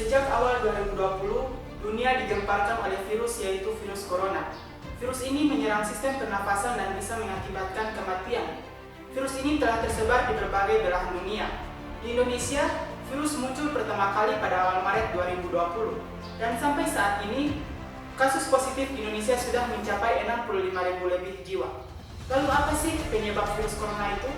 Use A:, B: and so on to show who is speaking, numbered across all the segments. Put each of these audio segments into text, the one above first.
A: Sejak awal 2020, dunia digemparkan oleh virus yaitu virus corona. Virus ini menyerang sistem pernafasan dan bisa mengakibatkan kematian. Virus ini telah tersebar di berbagai belahan dunia. Di Indonesia, virus muncul pertama kali pada awal Maret 2020. Dan sampai saat ini, kasus positif di Indonesia sudah mencapai 65.000 lebih jiwa. Lalu apa sih penyebab virus corona itu?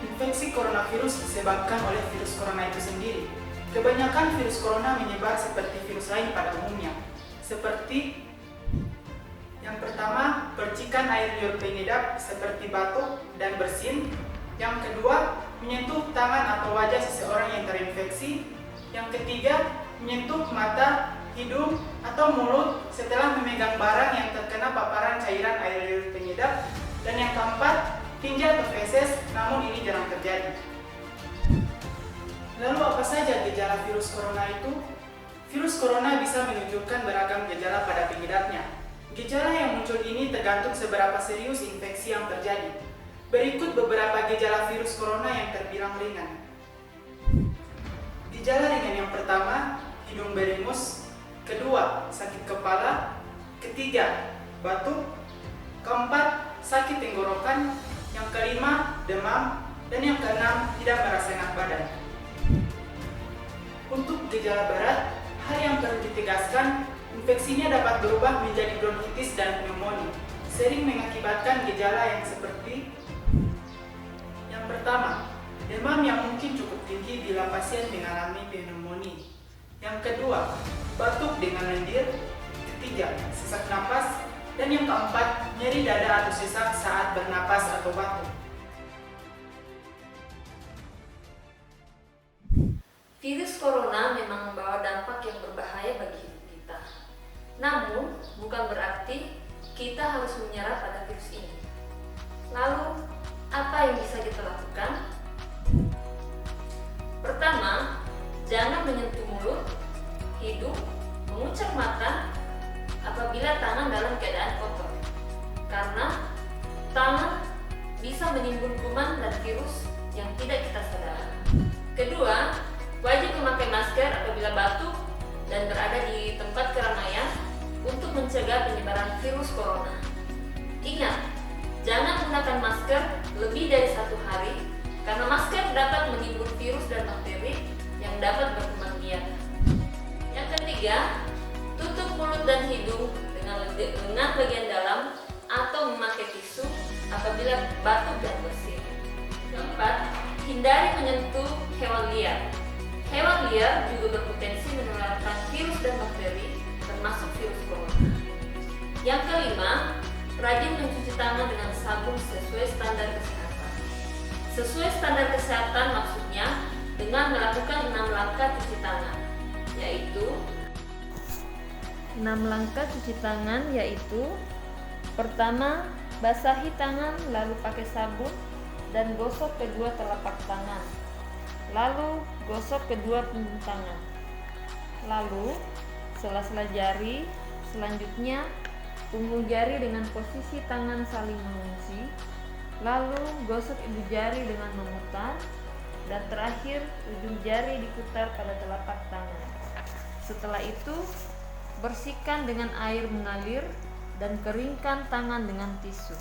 A: Infeksi coronavirus disebabkan oleh virus corona itu sendiri. Kebanyakan virus corona menyebar seperti virus lain pada umumnya. Seperti yang pertama, percikan air liur penyedap seperti batuk dan bersin. Yang kedua, menyentuh tangan atau wajah seseorang yang terinfeksi. Yang ketiga, menyentuh mata, hidung, atau mulut setelah memegang barang yang terkena paparan cairan air liur penyedap. Dan yang keempat, tinja atau feses, namun ini jarang terjadi. Lalu apa saja gejala virus corona itu? Virus corona bisa menunjukkan beragam gejala pada pengidapnya. Gejala yang muncul ini tergantung seberapa serius infeksi yang terjadi. Berikut beberapa gejala virus corona yang terbilang ringan. Gejala ringan yang pertama, hidung beringus. Kedua, sakit kepala. Ketiga, batuk. Keempat, sakit tenggorokan. Yang kelima, demam. Dan yang keenam, tidak merasa enak badan. Untuk gejala berat, hal yang perlu ditegaskan, infeksinya dapat berubah menjadi bronkitis dan pneumonia, sering mengakibatkan gejala yang seperti yang pertama, demam yang mungkin cukup tinggi bila pasien mengalami pneumonia. Yang kedua, batuk dengan lendir. Ketiga, sesak napas. Dan yang keempat, nyeri dada atau sesak saat bernapas atau batuk.
B: Virus corona memang membawa dampak yang berbahaya bagi hidup kita. Namun, bukan berarti kita harus menyerah pada virus ini. Lalu, apa yang bisa kita lakukan? Pertama, jangan menyentuh mulut, hidung, mengucap mata apabila tangan dalam keadaan kotor. Karena tangan bisa menimbun kuman dan virus yang tidak kita sadari. Kedua, wajib memakai masker apabila batuk dan berada di tempat keramaian untuk mencegah penyebaran virus corona. Ingat, jangan gunakan masker lebih dari 1 hari karena masker dapat menimbun virus dan bakteri yang dapat berkembang biak. Yang ketiga, tutup mulut dan hidung dengan lengan bagian dalam atau memakai tisu apabila batuk dan bersin. Keempat, hindari menyentuh hewan liar. Hewan liar juga berpotensi menularkan virus dan bakteri, termasuk virus corona. Yang kelima, rajin mencuci tangan dengan sabun sesuai standar kesehatan. Sesuai standar kesehatan maksudnya dengan melakukan 6 langkah cuci tangan, yaitu
C: 6 langkah cuci tangan yaitu: pertama, basahi tangan lalu pakai sabun dan gosok kedua telapak tangan. Lalu gosok kedua punggung tangan. Lalu sela-sela jari, selanjutnya punggung jari dengan posisi tangan saling mengunci. Lalu gosok ibu jari dengan memutar, dan terakhir ujung jari diputar pada telapak tangan. Setelah itu bersihkan dengan air mengalir dan keringkan tangan dengan tisu.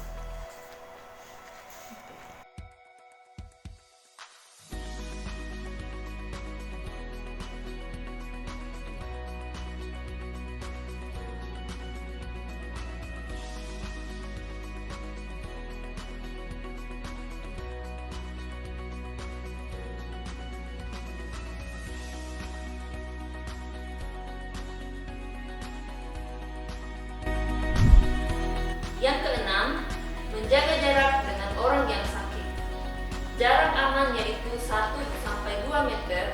B: Yang keenam, menjaga jarak dengan orang yang sakit. Jarak aman yaitu 1-2 meter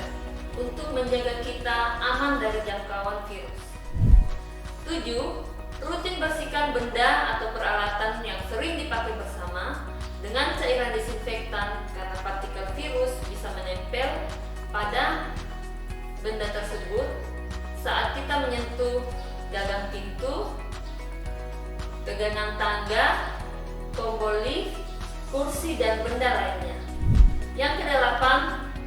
B: untuk menjaga kita aman dari jangkauan virus. 7. Rutin bersihkan benda atau peralatan yang sering dipakai bersama dengan cairan disinfektan karena partikel virus bisa menempel pada benda tersebut saat kita menyentuh gagang pintu, tegangan tangga, tombol lift, kursi, dan benda lainnya. Yang kedelapan,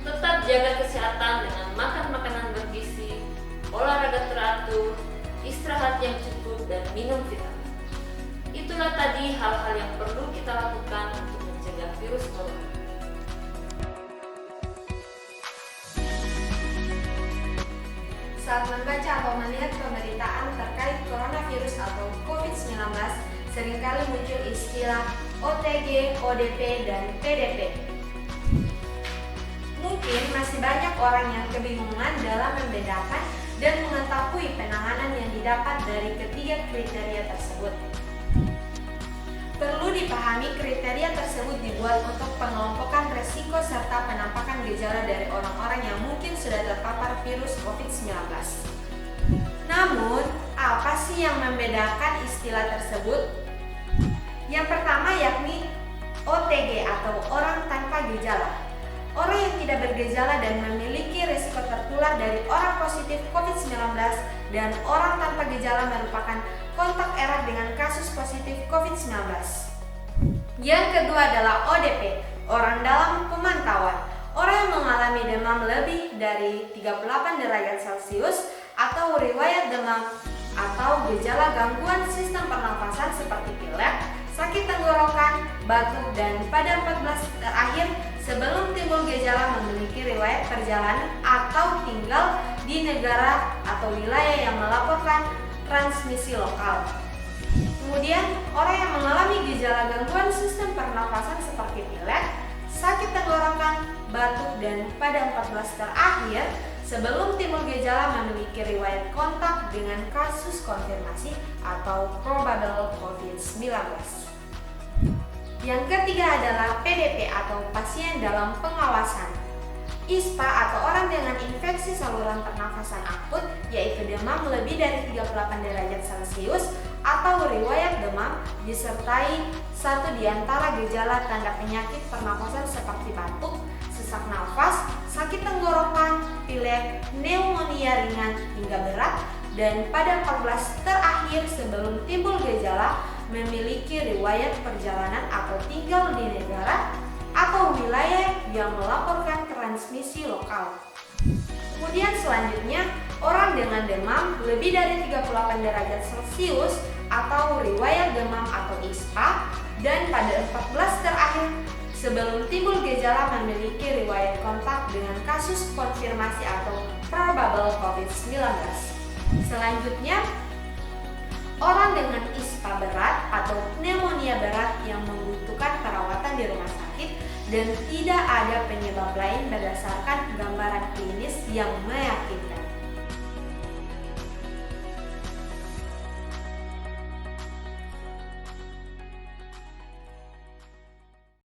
B: tetap jaga kesehatan dengan makan makanan bergizi, olahraga teratur, istirahat yang cukup, dan minum vitamin. Itulah tadi hal-hal yang perlu kita lakukan untuk mencegah virus corona.
D: Saat membaca atau melihat pemberitaan terkait coronavirus atau COVID-19, seringkali muncul istilah OTG, ODP, dan PDP. Mungkin masih banyak orang yang kebingungan dalam membedakan dan mengetahui penanganan yang didapat dari ketiga kriteria tersebut. Perlu dipahami kriteria tersebut dibuat untuk pengelompokan resiko serta penampakan gejala dari orang-orang yang mungkin sudah terpapar virus COVID-19. Namun, apa sih yang membedakan istilah tersebut? Yang pertama yakni OTG atau orang tanpa gejala. Orang yang tidak bergejala dan memiliki risiko tertular dari orang positif COVID-19 dan orang tanpa gejala merupakan kontak erat dengan kasus positif COVID-19. Yang kedua adalah ODP, orang dalam pemantauan. Orang yang mengalami demam lebih dari 38 derajat Celcius atau riwayat demam atau gejala gangguan sistem pernafasan seperti pilek, sakit tenggorokan, batuk, dan pada 14 terakhir sebelum timbul gejala memiliki riwayat perjalanan atau tinggal di negara atau wilayah yang melaporkan transmisi lokal. Kemudian, orang yang mengalami gejala gangguan sistem pernafasan seperti pilek, sakit tenggorokan, batuk, dan pada 14 terakhir sebelum timbul gejala memiliki riwayat kontak dengan kasus konfirmasi atau probable COVID-19. Yang ketiga adalah PDP atau pasien dalam pengawasan. ISPA atau orang dengan infeksi saluran pernafasan akut, yaitu demam lebih dari 38 derajat Celcius atau riwayat demam disertai satu di antara gejala tanda penyakit pernafasan seperti batuk, sesak nafas, sakit tenggorokan, pilek, pneumonia ringan hingga berat, dan pada 14 terakhir sebelum timbul gejala memiliki riwayat perjalanan atau tinggal di negara atau wilayah yang melaporkan transmisi lokal. Kemudian selanjutnya, orang dengan demam lebih dari 38 derajat Celcius atau riwayat demam atau ISPA dan pada 14 terakhir sebelum timbul gejala memiliki riwayat kontak dengan kasus konfirmasi atau probable COVID-19. Selanjutnya, orang dengan ISPA berat atau pneumonia berat yang membutuhkan perawatan di rumah sakit dan tidak ada penyebab lain berdasarkan gambaran klinis yang meyakinkan.